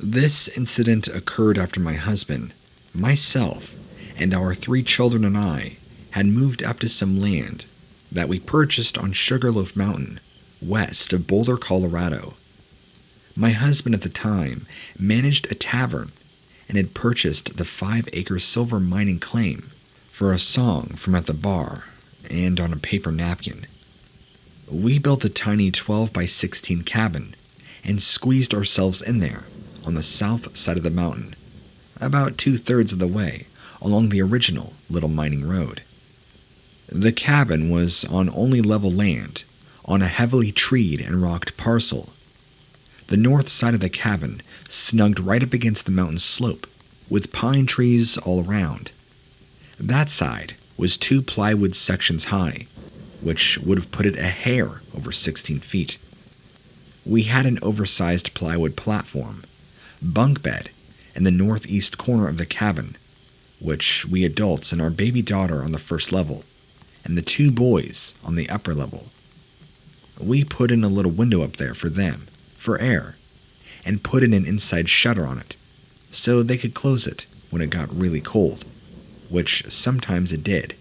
This incident occurred after my husband, myself, and our 3 children and I had moved up to some land that we purchased on Sugarloaf Mountain, west of Boulder, Colorado. My husband at the time managed a tavern and had purchased the 5-acre silver mining claim for a song from at the bar and on a paper napkin. We built a tiny 12 by 16 cabin and squeezed ourselves in there on the south side of the mountain, about 2/3 of the way along the original little mining road. The cabin was on only level land, on a heavily treed and rocked parcel. The north side of the cabin snugged right up against the mountain slope, with pine trees all around. That side was 2 plywood sections high, which would have put it a hair over 16 feet. We had an oversized plywood platform, bunk bed, in the northeast corner of the cabin, which we adults and our baby daughter on the first level, and the 2 boys on the upper level. We put in a little window up there for them, for air, and put in an inside shutter on it, so they could close it when it got really cold, which sometimes it did.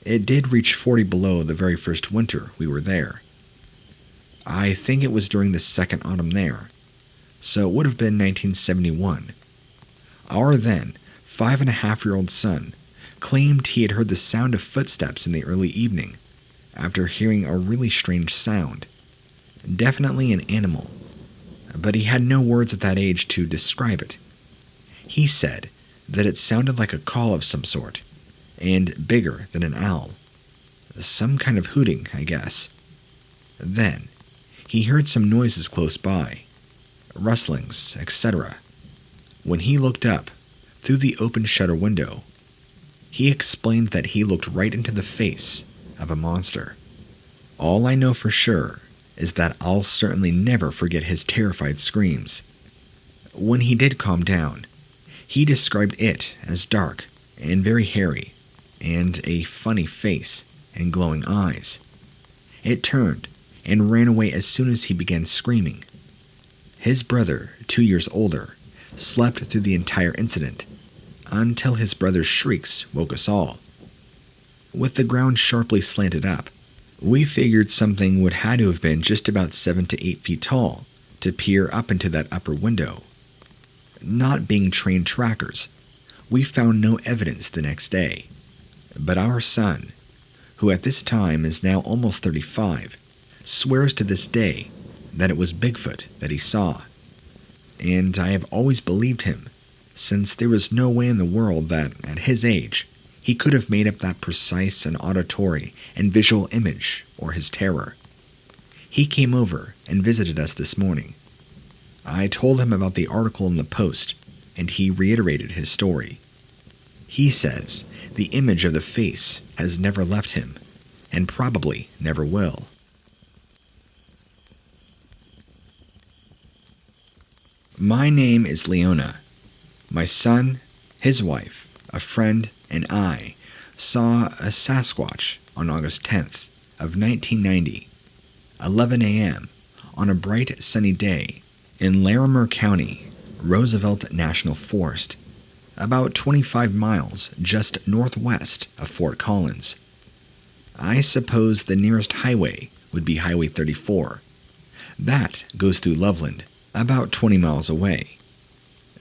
It did reach 40 below the very first winter we were there. I think it was during the second autumn there, so it would have been 1971. Our then 5.5-year-old son claimed he had heard the sound of footsteps in the early evening after hearing a really strange sound. Definitely an animal, but he had no words at that age to describe it. He said that it sounded like a call of some sort, and bigger than an owl. Some kind of hooting, I guess. Then, he heard some noises close by, rustlings, etc. When he looked up, through the open shutter window, he explained that he looked right into the face of a monster. All I know for sure is that I'll certainly never forget his terrified screams. When he did calm down, he described it as dark and very hairy, and a funny face and glowing eyes. It turned and ran away as soon as he began screaming. His brother, 2 years older, slept through the entire incident, until his brother's shrieks woke us all. With the ground sharply slanted up, we figured something would have to have been just about 7 to 8 feet tall to peer up into that upper window. Not being trained trackers, we found no evidence the next day, but our son, who at this time is now almost 35, swears to this day that it was Bigfoot that he saw. And I have always believed him, since there was no way in the world that, at his age, he could have made up that precise and auditory and visual image or his terror. He came over and visited us this morning. I told him about the article in the Post, and he reiterated his story. He says the image of the face has never left him, and probably never will. My name is Leona. My son, his wife, a friend, and I saw a Sasquatch on August 10th of 1990, 11 a.m., on a bright sunny day in Larimer County, Roosevelt National Forest, about 25 miles just northwest of Fort Collins. I suppose the nearest highway would be Highway 34. That goes through Loveland, about 20 miles away.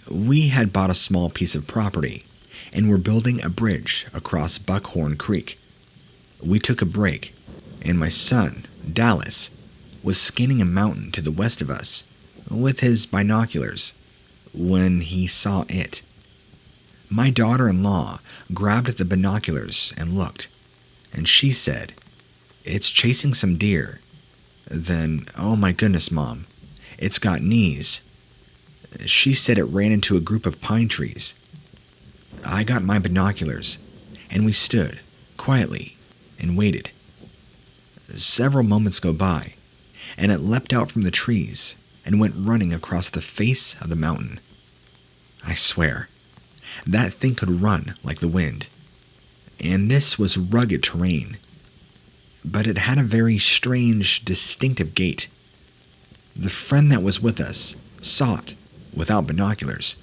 We had bought a small piece of property and were building a bridge across Buckhorn Creek. We took a break, and my son, Dallas, was scanning a mountain to the west of us with his binoculars when he saw it. My daughter-in-law grabbed the binoculars and looked, and she said, "It's chasing some deer." Then, "Oh my goodness, Mom, it's got knees." She said it ran into a group of pine trees. I got my binoculars, and we stood, quietly, and waited. Several moments go by, and it leapt out from the trees and went running across the face of the mountain. I swear, that thing could run like the wind. And this was rugged terrain, but it had a very strange, distinctive gait. The friend that was with us saw it without binoculars.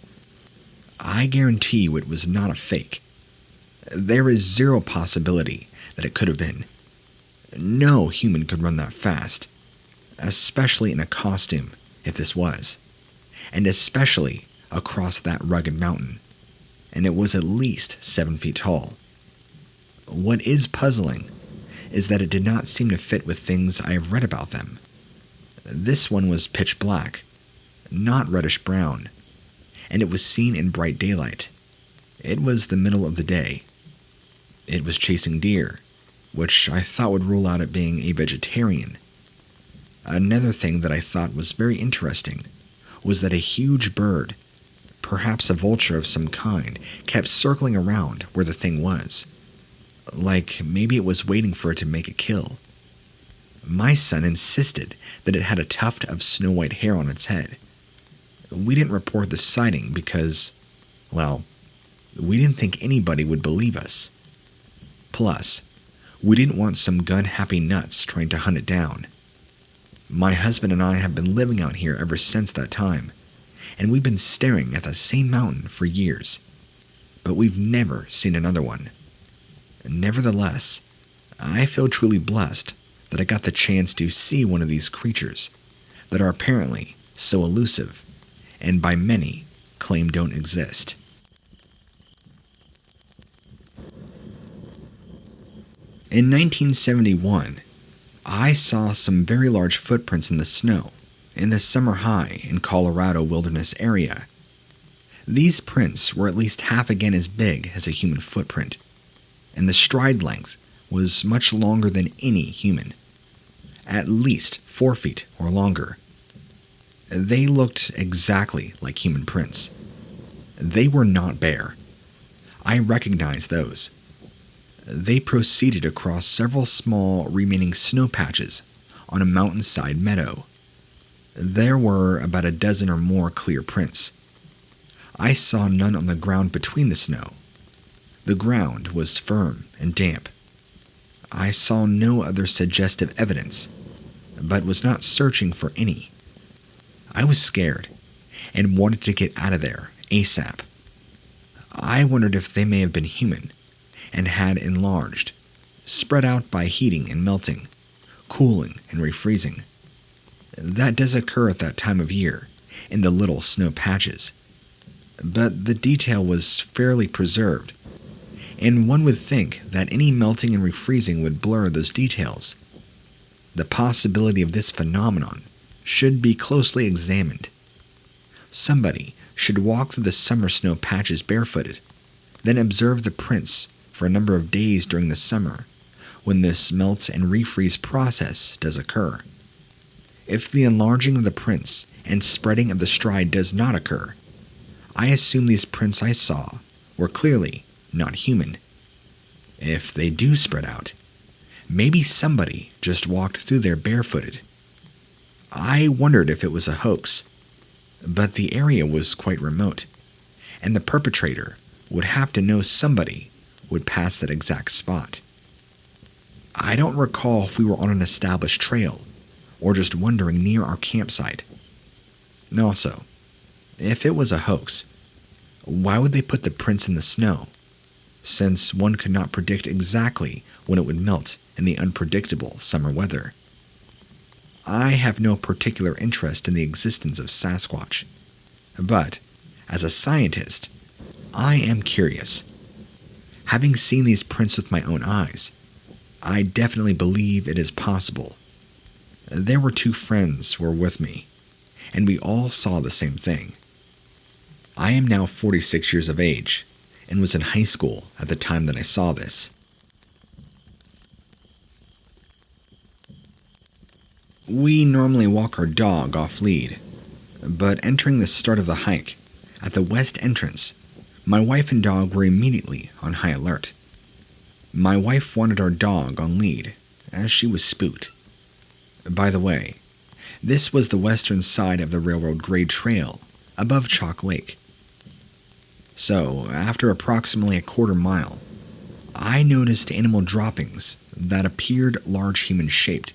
I guarantee you it was not a fake. There is zero possibility that it could have been. No human could run that fast, especially in a costume if this was, and especially across that rugged mountain, and it was at least 7 feet tall. What is puzzling is that it did not seem to fit with things I have read about them. This one was pitch black, not reddish brown, and it was seen in bright daylight. It was the middle of the day. It was chasing deer, which I thought would rule out it being a vegetarian. Another thing that I thought was very interesting was that a huge bird, perhaps a vulture of some kind, kept circling around where the thing was. Like maybe it was waiting for it to make a kill. My son insisted that it had a tuft of snow-white hair on its head. We didn't report the sighting because, well, we didn't think anybody would believe us. Plus, we didn't want some gun-happy nuts trying to hunt it down. My husband and I have been living out here ever since that time, and we've been staring at the same mountain for years, but we've never seen another one. Nevertheless, I feel truly blessed that I got the chance to see one of these creatures that are apparently so elusive and by many claim don't exist. In 1971, I saw some very large footprints in the snow in the summer high in Colorado wilderness area. These prints were at least half again as big as a human footprint, and the stride length was much longer than any human, at least 4 feet or longer. They looked exactly like human prints. They were not bare. I recognized those. They proceeded across several small remaining snow patches on a mountainside meadow. There were about a dozen or more clear prints. I saw none on the ground between the snow. The ground was firm and damp. I saw no other suggestive evidence, but was not searching for any. I was scared and wanted to get out of there ASAP. I wondered if they may have been human and had enlarged, spread out by heating and melting, cooling and refreezing. That does occur at that time of year in the little snow patches, but the detail was fairly preserved, and one would think that any melting and refreezing would blur those details. The possibility of this phenomenon should be closely examined. Somebody should walk through the summer snow patches barefooted, then observe the prints for a number of days during the summer, when this melt and refreeze process does occur. If the enlarging of the prints and spreading of the stride does not occur, I assume these prints I saw were clearly not human. If they do spread out, maybe somebody just walked through there barefooted. I wondered if it was a hoax, but the area was quite remote, and the perpetrator would have to know somebody would pass that exact spot. I don't recall if we were on an established trail or just wandering near our campsite. Also, if it was a hoax, why would they put the prints in the snow, since one could not predict exactly when it would melt in the unpredictable summer weather? I have no particular interest in the existence of Sasquatch, but as a scientist, I am curious. Having seen these prints with my own eyes, I definitely believe it is possible. There were 2 friends who were with me, and we all saw the same thing. I am now 46 years of age, and was in high school at the time that I saw this. We normally walk our dog off lead, but entering the start of the hike, at the west entrance, my wife and dog were immediately on high alert. My wife wanted our dog on lead, as she was spooked. By the way, this was the western side of the railroad grade trail, above Chalk Lake. So, after approximately a quarter mile, I noticed animal droppings that appeared large human-shaped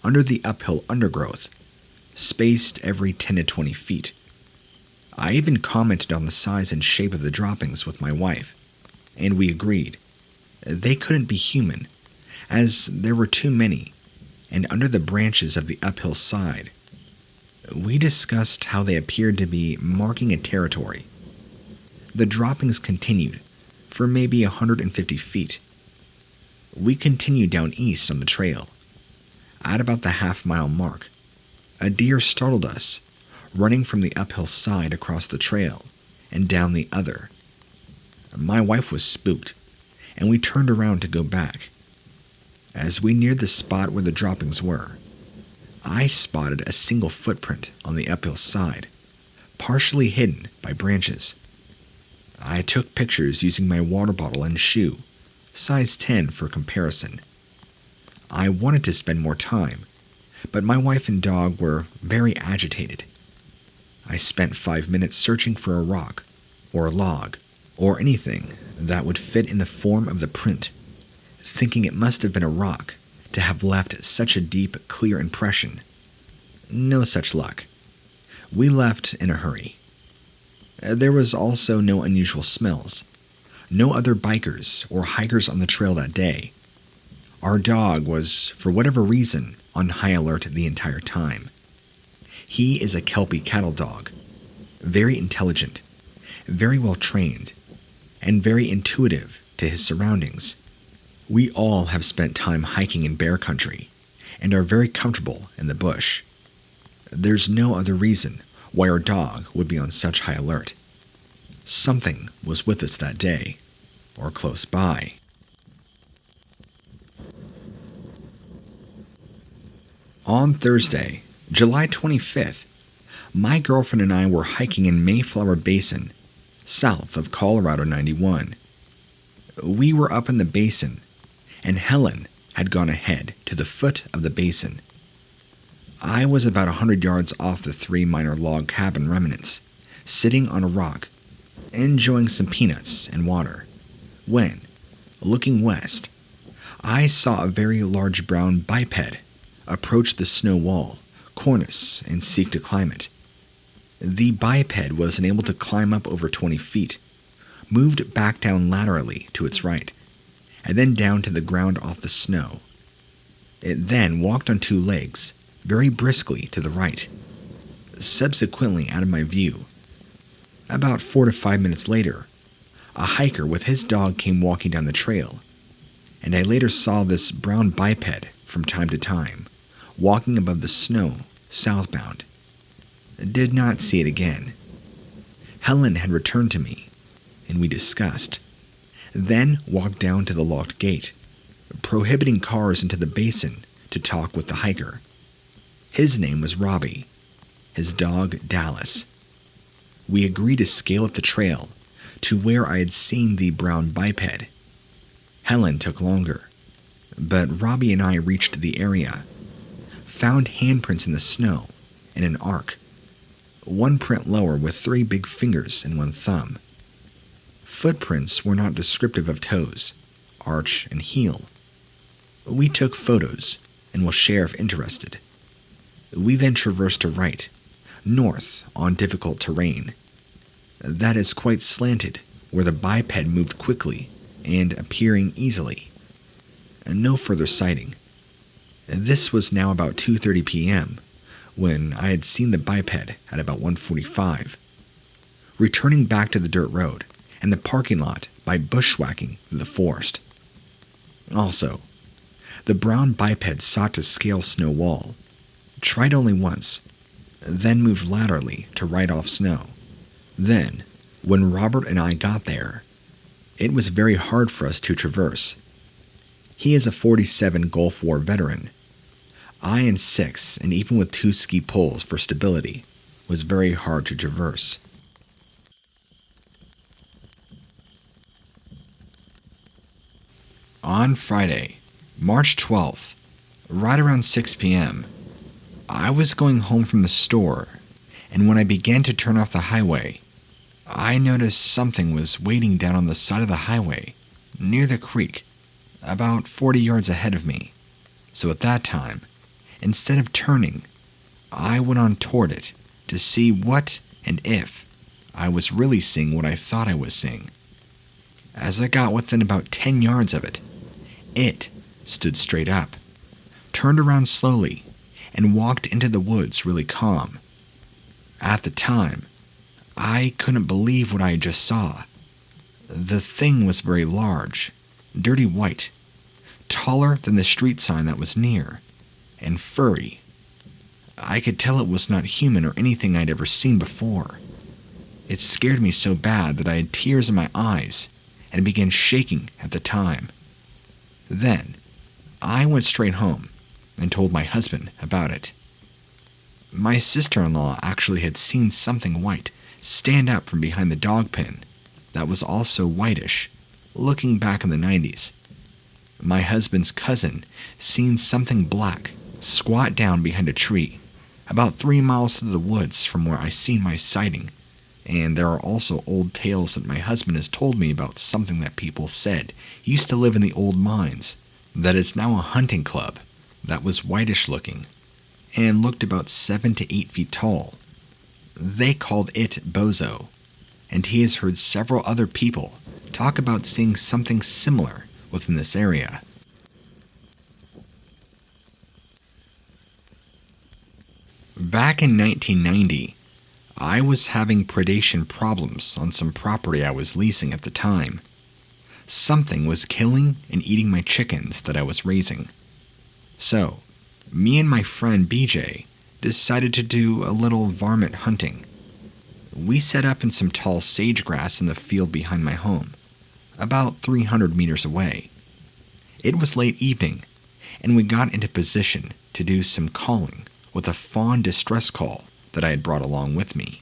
under the uphill undergrowth, spaced every 10 to 20 feet. I even commented on the size and shape of the droppings with my wife, and we agreed. They couldn't be human, as there were too many, and under the branches of the uphill side. We discussed how they appeared to be marking a territory. The droppings continued for maybe 150 feet. We continued down east on the trail. At about the half-mile mark, a deer startled us, running from the uphill side across the trail and down the other. My wife was spooked, and we turned around to go back. As we neared the spot where the droppings were, I spotted a single footprint on the uphill side, partially hidden by branches. I took pictures using my water bottle and shoe, size 10 for comparison. I wanted to spend more time, but my wife and dog were very agitated. I spent 5 minutes searching for a rock, or a log, or anything that would fit in the form of the print, thinking it must have been a rock to have left such a deep, clear impression. No such luck. We left in a hurry. There was also no unusual smells. No other bikers or hikers on the trail that day. Our dog was, for whatever reason, on high alert the entire time. He is a Kelpie cattle dog, very intelligent, very well trained, and very intuitive to his surroundings. We all have spent time hiking in bear country and are very comfortable in the bush. There's no other reason why our dog would be on such high alert. Something was with us that day, or close by. On Thursday, July 25th, my girlfriend and I were hiking in Mayflower Basin, south of Colorado 91. We were up in the basin, and Helen had gone ahead to the foot of the basin. I was about 100 yards off the 3 minor log cabin remnants, sitting on a rock, enjoying some peanuts and water, when, looking west, I saw a very large brown biped approach the snow wall, cornice, and seek to climb it. The biped was unable to climb up over 20 feet, moved back down laterally to its right, and then down to the ground off the snow. It then walked on 2 legs, very briskly to the right, subsequently out of my view. About 4 to 5 minutes later, a hiker with his dog came walking down the trail, and I later saw this brown biped from time to time, walking above the snow, southbound. Did not see it again. Helen had returned to me, and we discussed, then walked down to the locked gate, prohibiting cars into the basin to talk with the hiker. His name was Robbie, his dog Dallas. We agreed to scale up the trail to where I had seen the brown biped. Helen took longer, but Robbie and I reached the area, found handprints in the snow and an arc, 1 print lower with 3 big fingers and 1 thumb. Footprints were not descriptive of toes, arch, and heel. We took photos and will share if interested. We then traversed to right, north on difficult terrain. That is quite slanted, where the biped moved quickly and appearing easily. No further sighting. This was now about 2:30 p.m., when I had seen the biped at about 1:45. Returning back to the dirt road and the parking lot by bushwhacking through the forest. Also, the brown biped sought to scale snow wall, tried only once, then moved laterally to right off snow. Then, when Robert and I got there, it was very hard for us to traverse. He is a 47 Gulf War veteran. I in 6, and even with 2 ski poles for stability, was very hard to traverse. On Friday, March 12th, right around 6 p.m., I was going home from the store, and when I began to turn off the highway, I noticed something was waiting down on the side of the highway, near the creek, about 40 yards ahead of me. So at that time, instead of turning, I went on toward it to see what and if I was really seeing what I thought I was seeing. As I got within about 10 yards of it stood straight up, turned around slowly, and walked into the woods really calm. At the time, I couldn't believe what I just saw. The thing was very large, dirty white, taller than the street sign that was near, and furry. I could tell it was not human or anything I'd ever seen before. It scared me so bad that I had tears in my eyes and began shaking at the time. Then, I went straight home and told my husband about it. My sister-in-law actually had seen something white stand up from behind the dog pen that was also whitish, looking back in the 90s. My husband's cousin seen something black squat down behind a tree about 3 miles to the woods from where I seen my sighting, and there are also old tales that my husband has told me about something that people said used to live in the old mines that is now a hunting club that was whitish looking and looked about 7 to 8 feet tall. They called it Bozo, and he has heard several other people talk about seeing something similar within this area. Back in 1990, I was having predation problems on some property I was leasing at the time. Something was killing and eating my chickens that I was raising. So, me and my friend BJ decided to do a little varmint hunting. We set up in some tall sagegrass in the field behind my home, about 300 meters away. It was late evening, and we got into position to do some calling with a fawn distress call that I had brought along with me.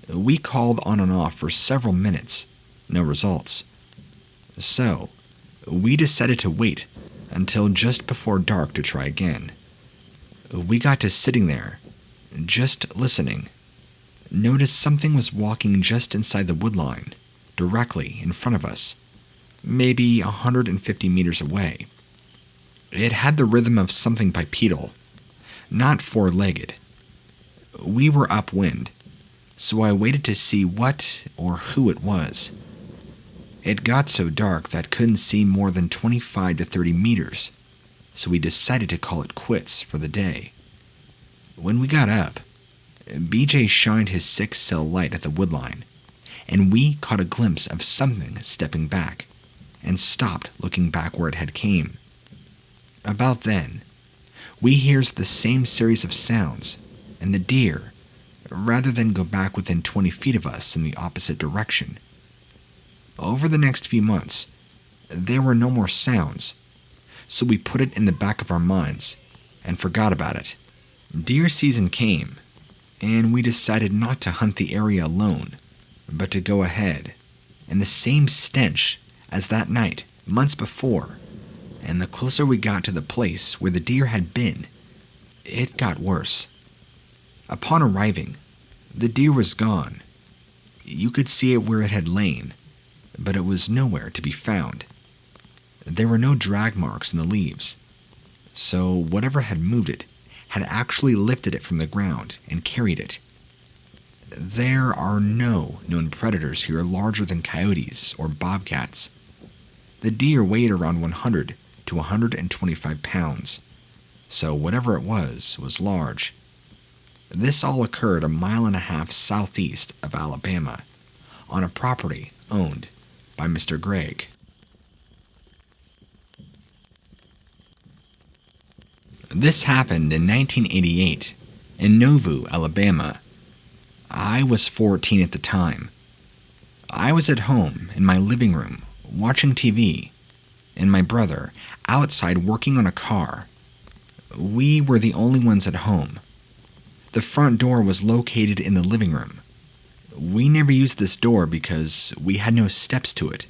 We called on and off for several minutes, no results. So, we decided to wait until just before dark to try again. We got to sitting there, just listening. Noticed something was walking just inside the woodline, directly in front of us, maybe 150 meters away. It had the rhythm of something bipedal, not four-legged. We were upwind, so I waited to see what or who it was. It got so dark that couldn't see more than 25 to 30 meters, so we decided to call it quits for the day. When we got up, BJ shined his 6-cell light at the woodline, and we caught a glimpse of something stepping back, and stopped looking back where it had came. About then, we hears the same series of sounds, and the deer, rather than go back within 20 feet of us in the opposite direction. Over the next few months, there were no more sounds, so we put it in the back of our minds and forgot about it. Deer season came, and we decided not to hunt the area alone, but to go ahead, and the same stench as that night, months before, and the closer we got to the place where the deer had been, it got worse. Upon arriving, the deer was gone. You could see it where it had lain, but it was nowhere to be found. There were no drag marks in the leaves, so whatever had moved it had actually lifted it from the ground and carried it. There are no known predators here larger than coyotes or bobcats. The deer weighed around 100 to 125 pounds, so whatever it was large. This all occurred 1.5 miles southeast of Alabama, on a property owned by Mr. Gregg. This happened in 1988 in Nauvoo, Alabama. I was 14 at the time. I was at home in my living room watching TV, and my brother outside working on a car. We were the only ones at home. The front door was located in the living room. We never used this door because we had no steps to it,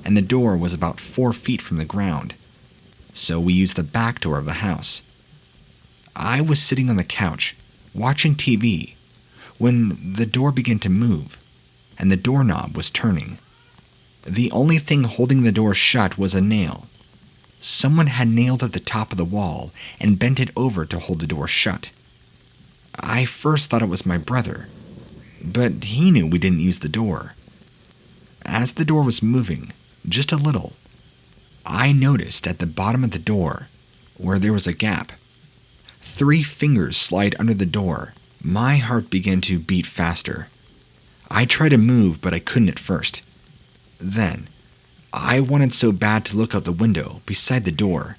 and the door was about 4 feet from the ground, so we used the back door of the house. I was sitting on the couch, watching TV, when the door began to move, and the doorknob was turning. The only thing holding the door shut was a nail. Someone had nailed at the top of the wall and bent it over to hold the door shut. I first thought it was my brother, but he knew we didn't use the door. As the door was moving, just a little, I noticed at the bottom of the door, where there was a gap, 3 fingers slide under the door. My heart began to beat faster. I tried to move, but I couldn't at first. Then, I wanted so bad to look out the window beside the door,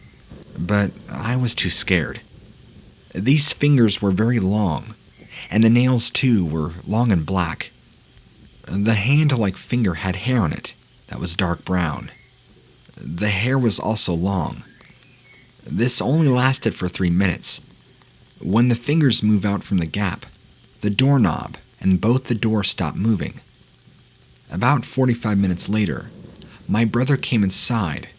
but I was too scared. These fingers were very long, and the nails too were long and black. The hand-like finger had hair on it that was dark brown. The hair was also long. This only lasted for 3 minutes. When the fingers moved out from the gap, the doorknob and both the doors stopped moving. About 45 minutes later, my brother came inside,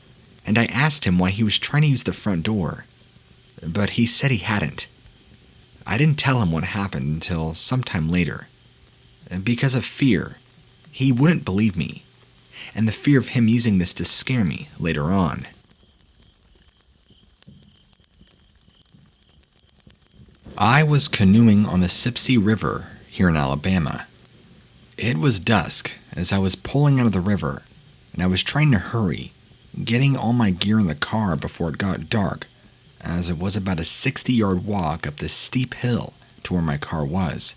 and I asked him why he was trying to use the front door, but he said he hadn't. I didn't tell him what happened until sometime later. Because of fear, he wouldn't believe me, and the fear of him using this to scare me later on. I was canoeing on the Sipsy River here in Alabama. It was dusk as I was pulling out of the river, and I was trying to hurry, getting all my gear in the car before it got dark, as it was about a 60-yard walk up this steep hill to where my car was.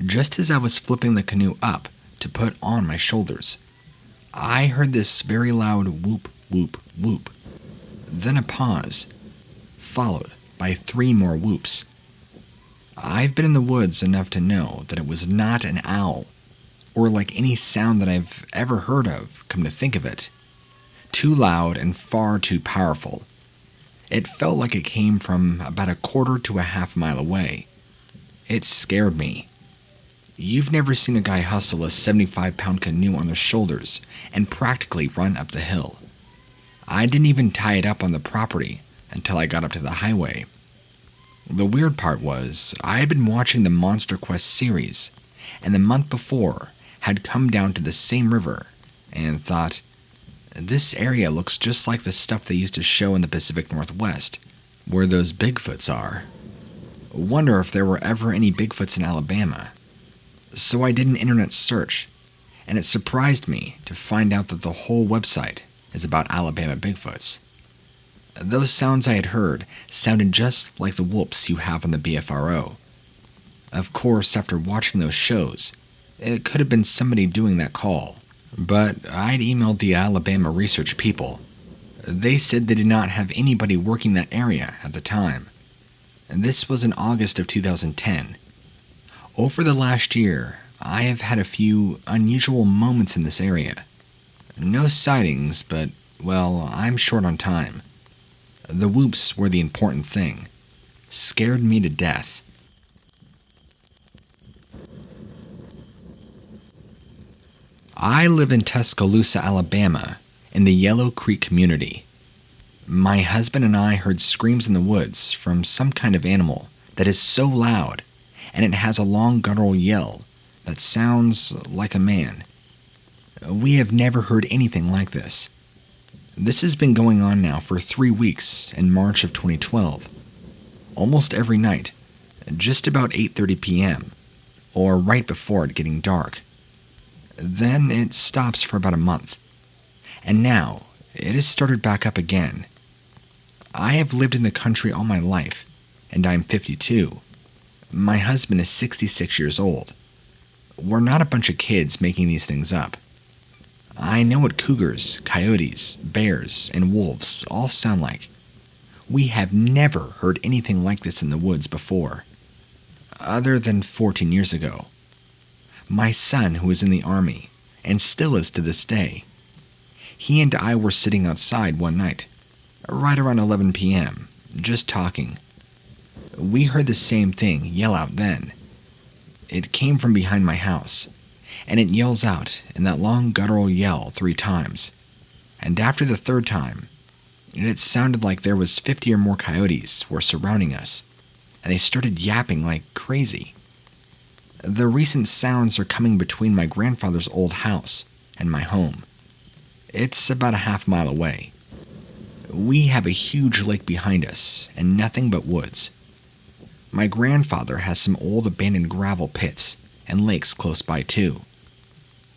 Just as I was flipping the canoe up to put on my shoulders, I heard this very loud whoop, whoop, whoop. Then a pause, followed by 3 more whoops. I've been in the woods enough to know that it was not an owl, or like any sound that I've ever heard of, come to think of it. Too loud and far too powerful. It felt like it came from about a quarter to a half mile away. It scared me. You've never seen a guy hustle a 75-pound canoe on their shoulders and practically run up the hill. I didn't even tie it up on the property until I got up to the highway. The weird part was, I had been watching the Monster Quest series, and the month before had come down to the same river, and thought, this area looks just like the stuff they used to show in the Pacific Northwest, where those Bigfoots are. Wonder if there were ever any Bigfoots in Alabama. So I did an internet search, and it surprised me to find out that the whole website is about Alabama Bigfoots. Those sounds I had heard sounded just like the whoops you have on the BFRO. Of course, after watching those shows, it could have been somebody doing that call, but I'd emailed the Alabama research people. They said they did not have anybody working that area at the time. And this was in August of 2010. Over the last year, I have had a few unusual moments in this area. No sightings, but, well, I'm short on time. The whoops were the important thing. Scared me to death. I live in Tuscaloosa, Alabama, in the Yellow Creek community. My husband and I heard screams in the woods from some kind of animal that is so loud, and it has a long guttural yell that sounds like a man. We have never heard anything like this. This has been going on now for 3 weeks in March of 2012. Almost every night, just about 8:30 p.m., or right before it getting dark. Then it stops for about a month. And now, it has started back up again. I have lived in the country all my life, and I'm 52. My husband is 66 years old. We're not a bunch of kids making these things up. I know what cougars, coyotes, bears, and wolves all sound like. We have never heard anything like this in the woods before, other than 14 years ago. My son, who is in the Army, and still is to this day, he and I were sitting outside one night, right around 11 p.m., just talking. We heard the same thing yell out then. It came from behind my house, and it yells out in that long guttural yell 3 times. And after the 3rd time, it sounded like there was 50 or more coyotes were surrounding us, and they started yapping like crazy. The recent sounds are coming between my grandfather's old house and my home. It's about a half mile away. We have a huge lake behind us and nothing but woods. My grandfather has some old abandoned gravel pits and lakes close by too.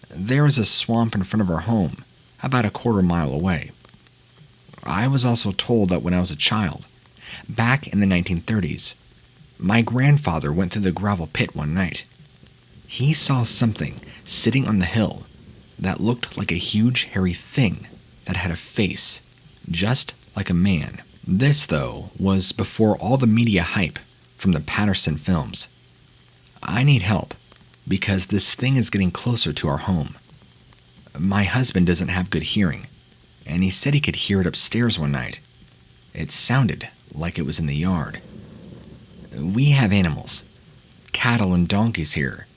There is a swamp in front of our home, about a quarter-mile away. I was also told that when I was a child, back in the 1930s, my grandfather went through the gravel pit one night. He saw something sitting on the hill that looked like a huge hairy thing that had a face, just like a man. This, though, was before all the media hype from the Patterson films. I need help, because this thing is getting closer to our home. My husband doesn't have good hearing, and he said he could hear it upstairs one night. It sounded like it was in the yard. We have animals, cattle and donkeys here.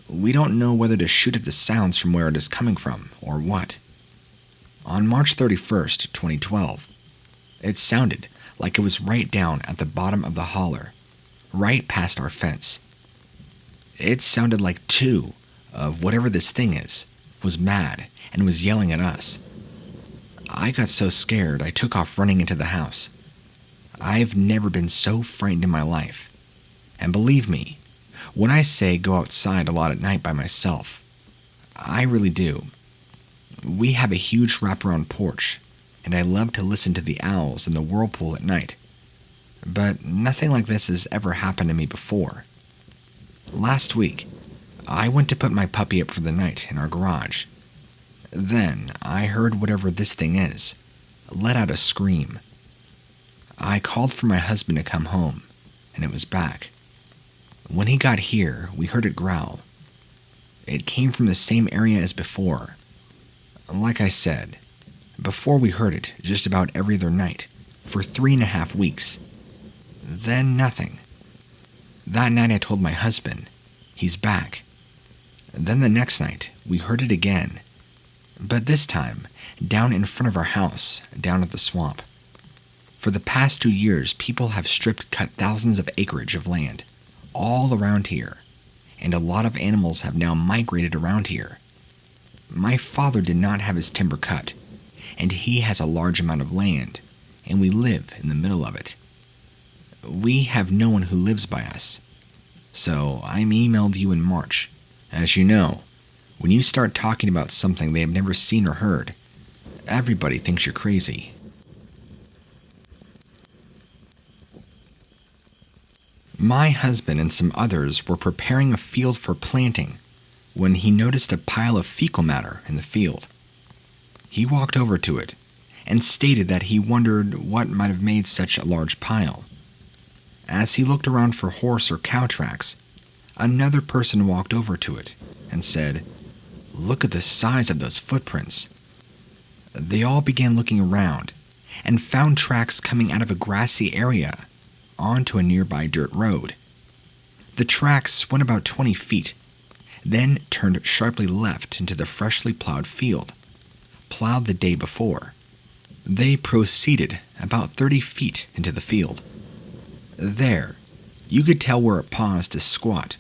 We don't know whether to shoot at the sounds from where it is coming from, or what. On March 31st, 2012, it sounded like it was right down at the bottom of the holler, right past our fence. It sounded like two of whatever this thing is was mad and was yelling at us. I got so scared I took off running into the house. I've never been so frightened in my life. And believe me, when I say go outside a lot at night by myself, I really do. We have a huge wraparound porch, and I love to listen to the owls in the whirlpool at night. But nothing like this has ever happened to me before. Last week, I went to put my puppy up for the night in our garage. Then I heard whatever this thing is let out a scream. I called for my husband to come home, and it was back. When he got here, we heard it growl. It came from the same area as before. Like I said, before we heard it just about every other night for 3.5 weeks. Then nothing. That night I told my husband, he's back. Then the next night, we heard it again. But this time, down in front of our house, down at the swamp. For the past 2 years, people have cut thousands of acreage of land all around here, and a lot of animals have now migrated around here. My father did not have his timber cut, and he has a large amount of land, and we live in the middle of it. We have no one who lives by us. So I emailed you in March. As you know, when you start talking about something they have never seen or heard, everybody thinks you're crazy. My husband and some others were preparing a field for planting when he noticed a pile of fecal matter in the field. He walked over to it and stated that he wondered what might have made such a large pile. As he looked around for horse or cow tracks, another person walked over to it and said, "Look at the size of those footprints." They all began looking around and found tracks coming out of a grassy area onto a nearby dirt road. The tracks went about 20 feet, then turned sharply left into the freshly plowed field, plowed the day before. They proceeded about 30 feet into the field. There, you could tell where it paused to squat,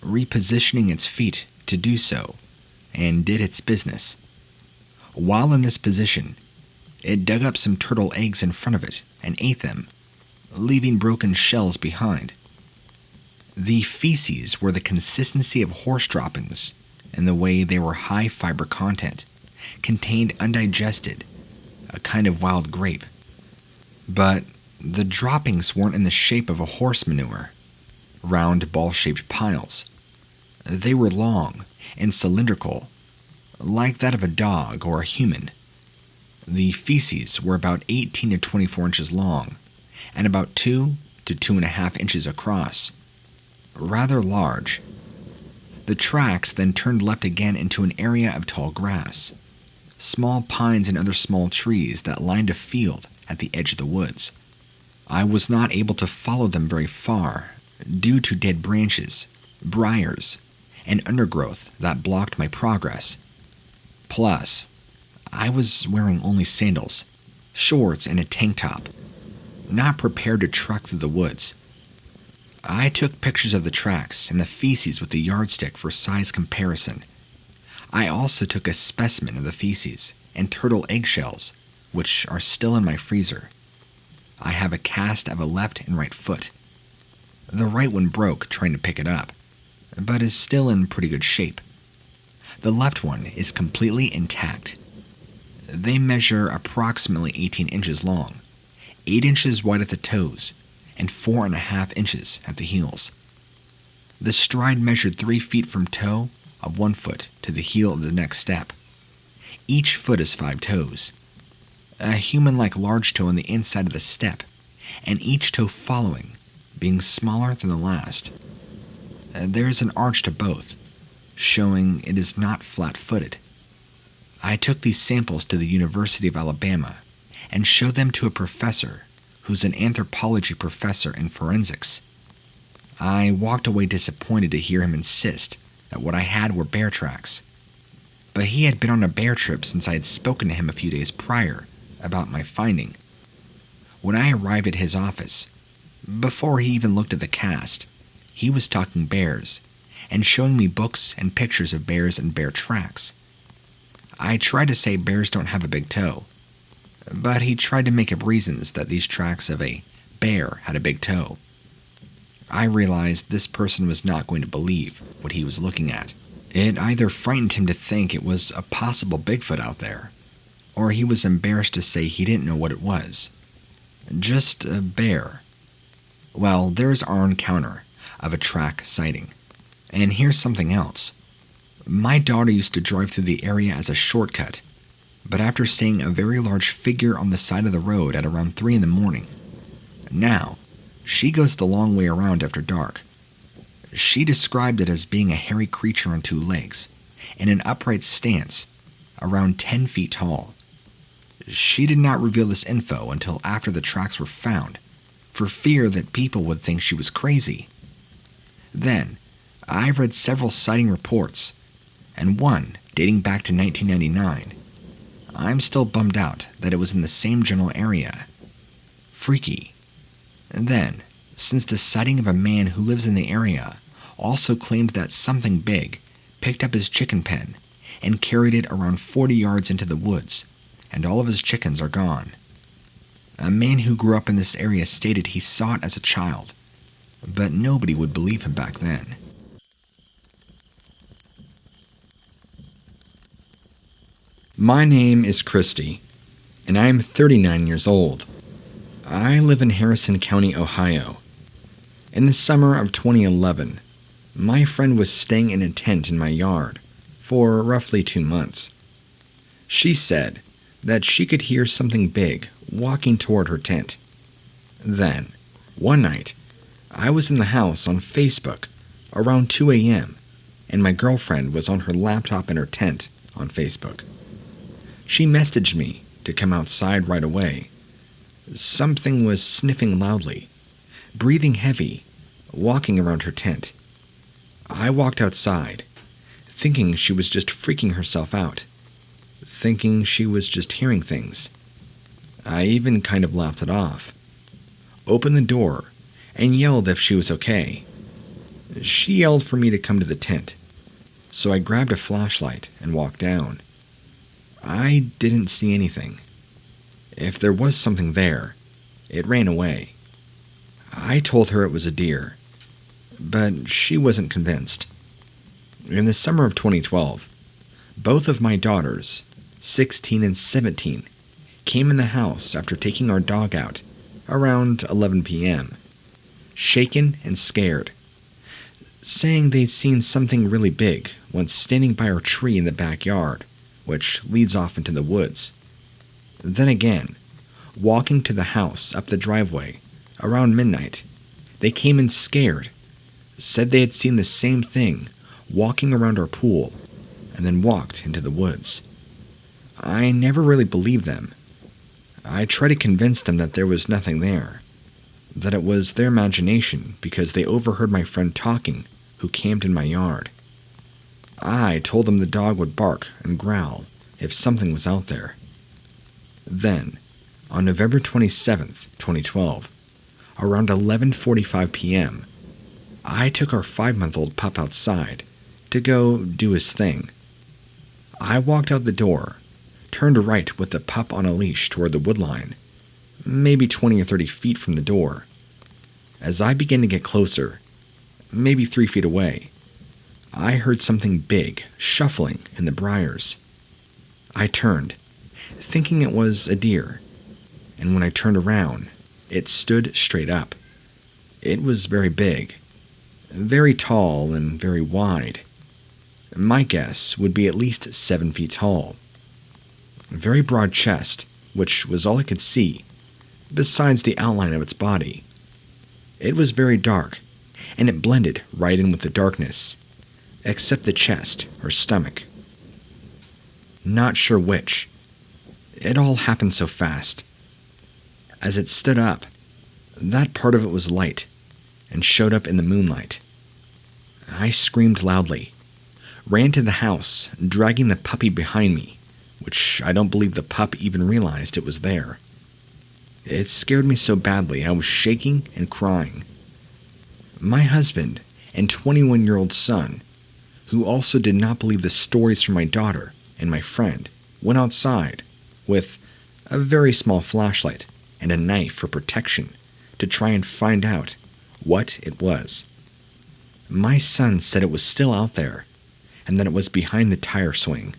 repositioning its feet to do so, and did its business. While in this position, it dug up some turtle eggs in front of it and ate them, leaving broken shells behind. The feces were the consistency of horse droppings in the way they were high fiber content, contained undigested, a kind of wild grape. But the droppings weren't in the shape of a horse manure, round ball-shaped piles. They were long and cylindrical, like that of a dog or a human. The feces were about 18 to 24 inches long, and about 2 to 2.5 inches across. Rather large. The tracks then turned left again into an area of tall grass, small pines and other small trees that lined a field at the edge of the woods. I was not able to follow them very far due to dead branches, briars, and undergrowth that blocked my progress. Plus, I was wearing only sandals, shorts, and a tank top, not prepared to trek through the woods. I took pictures of the tracks and the feces with the yardstick for size comparison. I also took a specimen of the feces and turtle eggshells, which are still in my freezer. I have a cast of a left and right foot. The right one broke trying to pick it up. but is still in pretty good shape. The left one is completely intact. They measure approximately 18 inches long, 8 inches wide at the toes, and 4.5 inches at the heels. The stride measured 3 feet from toe of 1 foot to the heel of the next step. Each foot is 5 toes. A human-like large toe on the inside of the step, and each toe following being smaller than the last. There is an arch to both, showing it is not flat-footed. I took these samples to the University of Alabama and showed them to a professor who's an anthropology professor in forensics. I walked away disappointed to hear him insist that what I had were bear tracks. But he had been on a bear trip since I had spoken to him a few days prior about my finding. When I arrived at his office, before he even looked at the cast, he was talking bears and showing me books and pictures of bears and bear tracks. I tried to say bears don't have a big toe, but he tried to make up reasons that these tracks of a bear had a big toe. I realized this person was not going to believe what he was looking at. It either frightened him to think it was a possible Bigfoot out there, or he was embarrassed to say he didn't know what it was. Just a bear. Well, there's our encounter of a track sighting. And here's something else. My daughter used to drive through the area as a shortcut, but after seeing a very large figure on the side of the road at around 3 in the morning, now she goes the long way around after dark. She described it as being a hairy creature on 2 legs, in an upright stance, around 10 feet tall. She did not reveal this info until after the tracks were found, for fear that people would think she was crazy. Then, I read several sighting reports, and one dating back to 1999. I'm still bummed out that it was in the same general area. Freaky. And then, since the sighting of a man who lives in the area also claimed that something big picked up his chicken pen and carried it around 40 yards into the woods, and all of his chickens are gone. A man who grew up in this area stated he saw it as a child, but nobody would believe him back then. My name is Christy, and I am 39 years old. I live in Harrison County, Ohio. In the summer of 2011, my friend was staying in a tent in my yard for roughly 2 months. She said that she could hear something big walking toward her tent. Then, one night, I was in the house on Facebook around 2 a.m., and my girlfriend was on her laptop in her tent on Facebook. She messaged me to come outside right away. Something was sniffing loudly, breathing heavy, walking around her tent. I walked outside, thinking she was just freaking herself out, thinking she was just hearing things. I even kind of laughed it off, opened the door, and yelled if she was okay. She yelled for me to come to the tent, so I grabbed a flashlight and walked down. I didn't see anything. If there was something there, it ran away. I told her it was a deer, but she wasn't convinced. In the summer of 2012, both of my daughters, 16 and 17, came in the house after taking our dog out around 11 p.m., shaken and scared, saying they'd seen something really big once standing by our tree in the backyard, which leads off into the woods. Then again, walking to the house up the driveway around midnight, they came in scared, said they had seen the same thing walking around our pool, and then walked into the woods. I never really believed them. I tried to convince them that there was nothing there, that it was their imagination because they overheard my friend talking who camped in my yard. I told them the dog would bark and growl if something was out there. Then, on November 27th, 2012, around 11:45 p.m., I took our 5-month-old pup outside to go do his thing. I walked out the door, turned right with the pup on a leash toward the woodline, maybe 20 or 30 feet from the door. As I began to get closer, maybe 3 feet away, I heard something big shuffling in the briars. I turned, thinking it was a deer, and when I turned around, it stood straight up. It was very big, very tall and very wide. My guess would be at least 7 feet tall. A very broad chest, which was all I could see, besides the outline of its body. It was very dark, and it blended right in with the darkness, except the chest or stomach. Not sure which. It all happened so fast. As it stood up, that part of it was light and showed up in the moonlight. I screamed loudly, ran to the house, dragging the puppy behind me, which I don't believe the pup even realized it was there. It scared me so badly I was shaking and crying. My husband and 21-year-old son, who also did not believe the stories from my daughter and my friend, went outside with a very small flashlight and a knife for protection to try and find out what it was. My son said it was still out there and that it was behind the tire swing.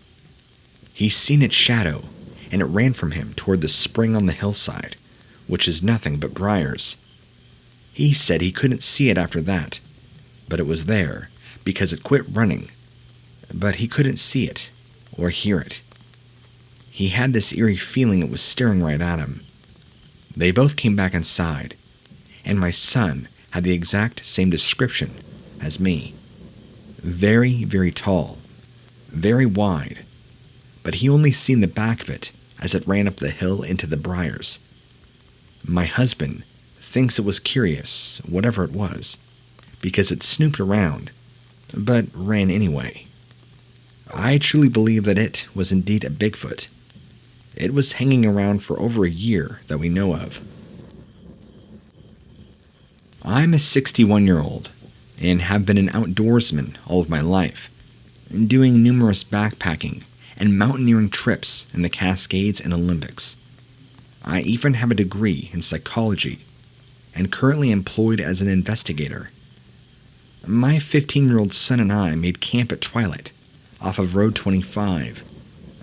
He's seen its shadow, and it ran from him toward the spring on the hillside, which is nothing but briars. He said he couldn't see it after that, but it was there because it quit running, but he couldn't see it or hear it. He had this eerie feeling it was staring right at him. They both came back inside, and my son had the exact same description as me. Very, very tall, very wide, but he only seen the back of it as it ran up the hill into the briars. My husband thinks it was curious, whatever it was, because it snooped around, but ran anyway. I truly believe that it was indeed a Bigfoot. It was hanging around for over a year that we know of. I'm a 61-year-old and have been an outdoorsman all of my life, doing numerous backpacking and mountaineering trips in the Cascades and Olympics. I even have a degree in psychology and currently employed as an investigator. My 15-year-old son and I made camp at twilight off of Road 25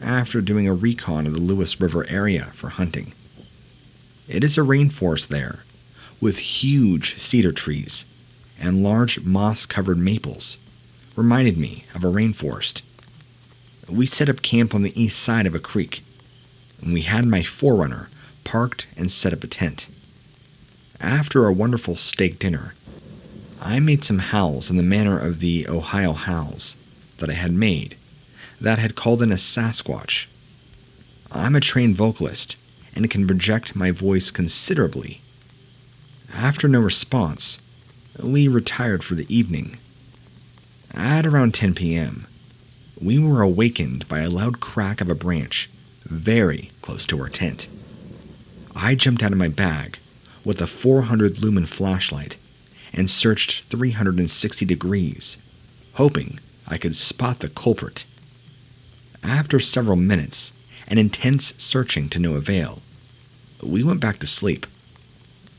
after doing a recon of the Lewis River area for hunting. It is a rainforest there, with huge cedar trees and large moss-covered maples. Reminded me of a rainforest. We set up camp on the east side of a creek, and we had my 4Runner parked and set up a tent. After a wonderful steak dinner, I made some howls in the manner of the Ohio howls that I had made that had called in a Sasquatch. I'm a trained vocalist and can project my voice considerably. After no response, we retired for the evening. At around 10 p.m., we were awakened by a loud crack of a branch very close to our tent. I jumped out of my bag with a 400 lumen flashlight and searched 360 degrees, hoping I could spot the culprit. After several minutes and intense searching to no avail, we went back to sleep,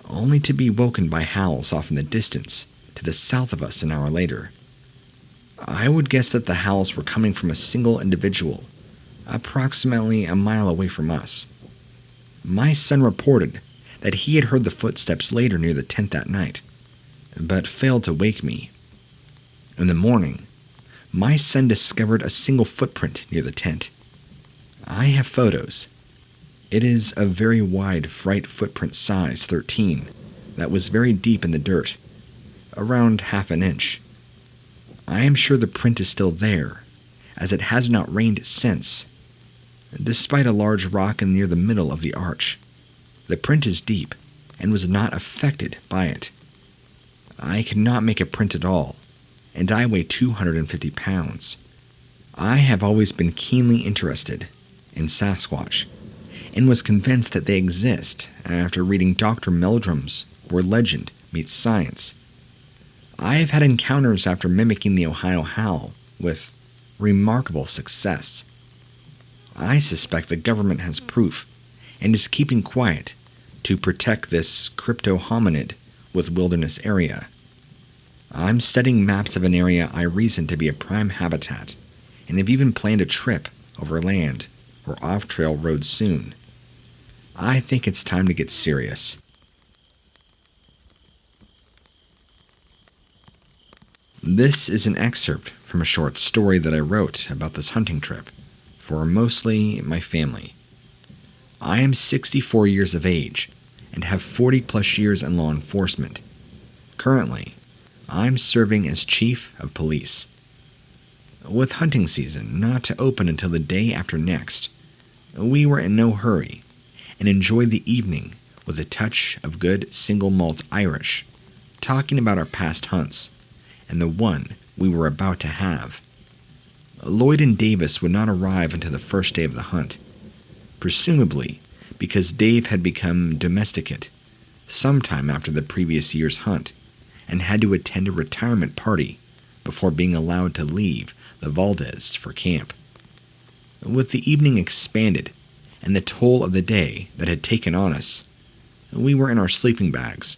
only to be woken by howls off in the distance to the south of us an hour later. I would guess that the howls were coming from a single individual, approximately a mile away from us. My son reported that he had heard the footsteps later near the tent that night, but failed to wake me. In the morning, my son discovered a single footprint near the tent. I have photos. It is a very wide right footprint size 13 that was very deep in the dirt, around half an inch. I am sure the print is still there, as it has not rained since. Despite a large rock near the middle of the arch, the print is deep and was not affected by it. I cannot make a print at all, and I weigh 250 pounds. I have always been keenly interested in Sasquatch, and was convinced that they exist after reading Dr. Meldrum's Where Legend Meets Science. I have had encounters after mimicking the Ohio howl with remarkable success. I suspect the government has proof and is keeping quiet to protect this crypto hominid with wilderness area. I'm studying maps of an area I reason to be a prime habitat, and have even planned a trip over land or off-trail roads soon. I think it's time to get serious. This is an excerpt from a short story that I wrote about this hunting trip for mostly my family. I am 64 years of age and have 40 plus years in law enforcement. Currently, I'm serving as chief of police. With hunting season not to open until the day after next, we were in no hurry and enjoyed the evening with a touch of good single malt Irish, talking about our past hunts and the one we were about to have. Lloyd and Davis would not arrive until the first day of the hunt, presumably because Dave had become domesticate sometime after the previous year's hunt and had to attend a retirement party before being allowed to leave the Valdez for camp. With the evening expanded and the toll of the day that had taken on us, we were in our sleeping bags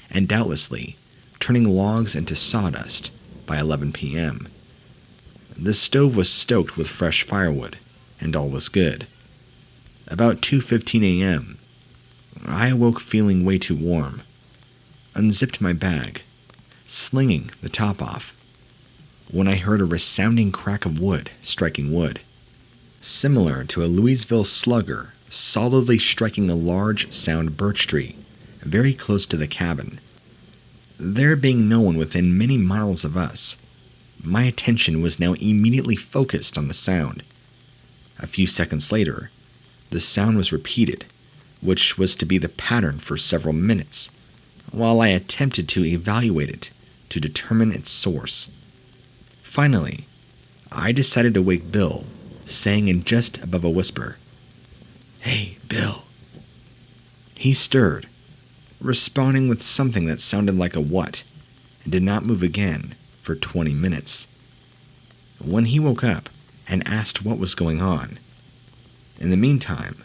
and doubtlessly turning logs into sawdust by 11 p.m. The stove was stoked with fresh firewood, and all was good. About 2:15 a.m., I awoke feeling way too warm, unzipped my bag, slinging the top off, when I heard a resounding crack of wood striking wood, similar to a Louisville slugger solidly striking a large sound birch tree very close to the cabin. There being no one within many miles of us, my attention was now immediately focused on the sound. A few seconds later, the sound was repeated, which was to be the pattern for several minutes, while I attempted to evaluate it to determine its source. Finally, I decided to wake Bill, saying in just above a whisper, "Hey, Bill." He stirred, responding with something that sounded like a what, and did not move again for 20 minutes. When he woke up and asked what was going on. In the meantime,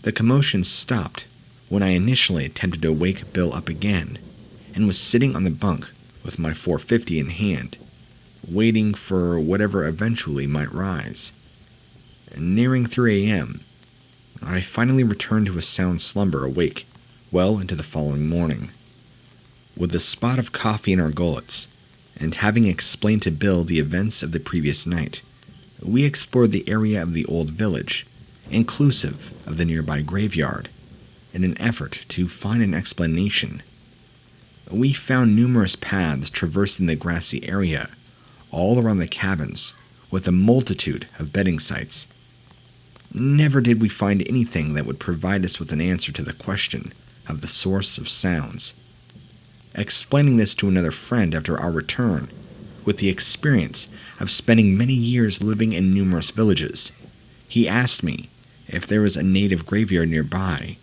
the commotion stopped when I initially attempted to wake Bill up again and was sitting on the bunk with my .450 in hand, waiting for whatever eventually might rise. Nearing 3 a.m., I finally returned to a sound slumber, awake well into the following morning. With a spot of coffee in our gullets, and having explained to Bill the events of the previous night, we explored the area of the old village, inclusive of the nearby graveyard, in an effort to find an explanation. We found numerous paths traversing the grassy area, all around the cabins, with a multitude of bedding sites. Never did we find anything that would provide us with an answer to the question of the source of sounds. Explaining this to another friend after our return, with the experience of spending many years living in numerous villages, he asked me if there was a native graveyard nearby.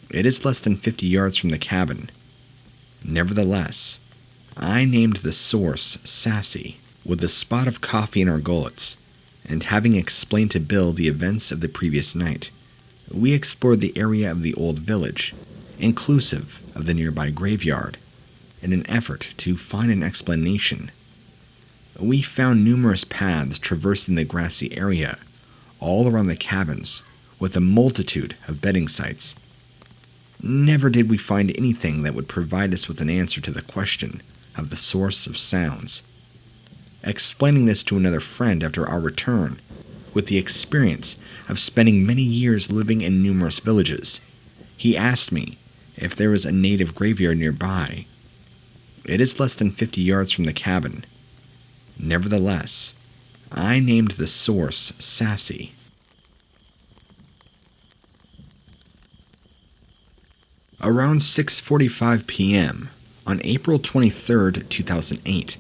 It is less than 50 yards from the cabin. Nevertheless, I named the source Sassy. With a spot of coffee in our gullets, and having explained to Bill the events of the previous night, we explored the area of the old village, inclusive of the nearby graveyard, in an effort to find an explanation. We found numerous paths traversing the grassy area, all around the cabins, with a multitude of bedding sites. Never did we find anything that would provide us with an answer to the question of the source of sounds. Explaining this to another friend after our return, with the experience of spending many years living in numerous villages, he asked me if there was a native graveyard nearby. It is less than 50 yards from the cabin. Nevertheless, I named the source Sassy. Around 6:45 p.m. on April 23, 2008,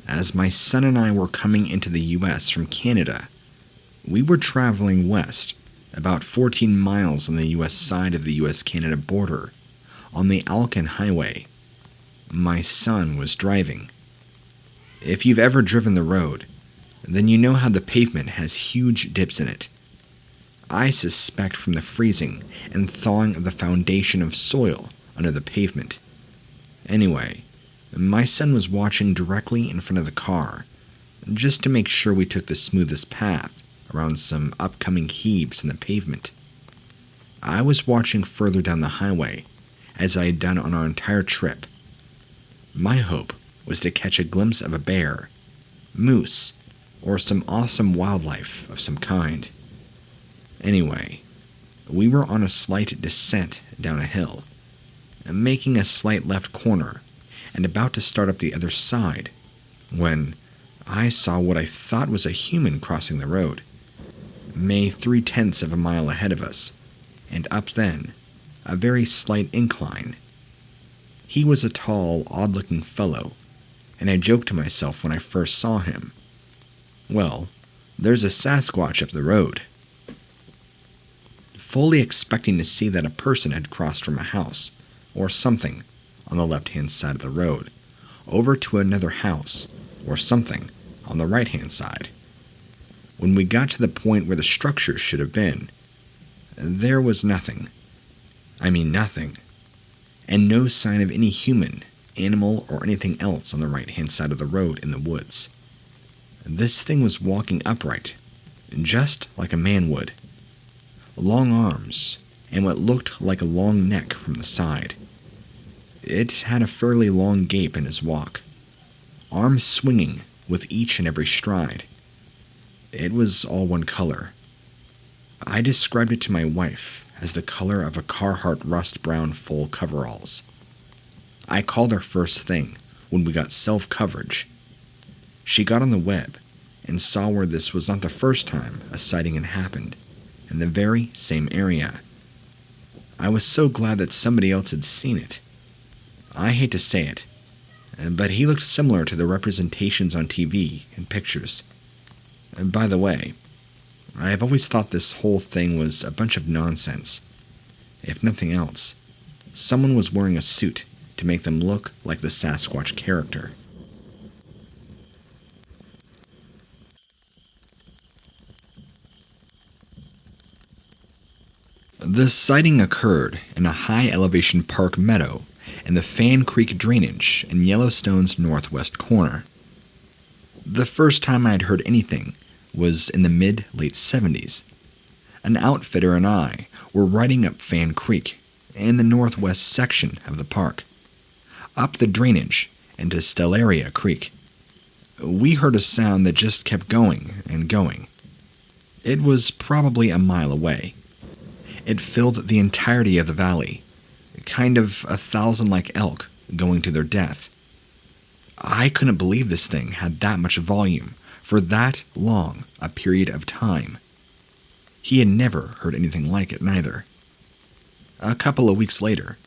as my son and I were coming into the U.S. from Canada, we were traveling west, about 14 miles on the U.S. side of the U.S.-Canada border, on the Alcan Highway. My son was driving. If you've ever driven the road, then you know how the pavement has huge dips in it. I suspect from the freezing and thawing of the foundation of soil under the pavement. Anyway, My son was watching directly in front of the car, just to make sure we took the smoothest path around some upcoming heaves in the pavement. I was watching further down the highway, as I had done on our entire trip. My hope was to catch a glimpse of a bear, moose, or some awesome wildlife of some kind. Anyway, we were on a slight descent down a hill, making a slight left corner and about to start up the other side, when I saw what I thought was a human crossing the road, may 3/10 of a mile ahead of us, and up then, a very slight incline. He was a tall, odd-looking fellow, and I joked to myself when I first saw him, well, there's a Sasquatch up the road. Fully expecting to see that a person had crossed from a house, or something, on the left-hand side of the road, over to another house, or something, on the right-hand side. When we got to the point where the structure should have been, there was nothing. I mean nothing. And no sign of any human, animal, or anything else on the right-hand side of the road in the woods. This thing was walking upright, just like a man would. Long arms, and what looked like a long neck from the side. It had a fairly long gape in his walk, arms swinging with each and every stride. It was all one color. I described it to my wife as the color of a Carhartt rust brown full coveralls. I called her first thing when we got self-coverage. She got on the web and saw where this was not the first time a sighting had happened, in the very same area. I was so glad that somebody else had seen it. I hate to say it, but he looked similar to the representations on TV and pictures. By the way, I have always thought this whole thing was a bunch of nonsense. If nothing else, someone was wearing a suit to make them look like the Sasquatch character. The sighting occurred in a high-elevation park meadow in the Fan Creek drainage in Yellowstone's northwest corner. The first time I had heard anything was in the mid-late 70s. An outfitter and I were riding up Fan Creek in the northwest section of the park, up the drainage into Stellaria Creek. We heard a sound that just kept going and going. It was probably a mile away. It filled the entirety of the valley, kind of 1,000 like elk going to their death. I couldn't believe this thing had that much volume for that long a period of time. He had never heard anything like it, neither. A couple of weeks later,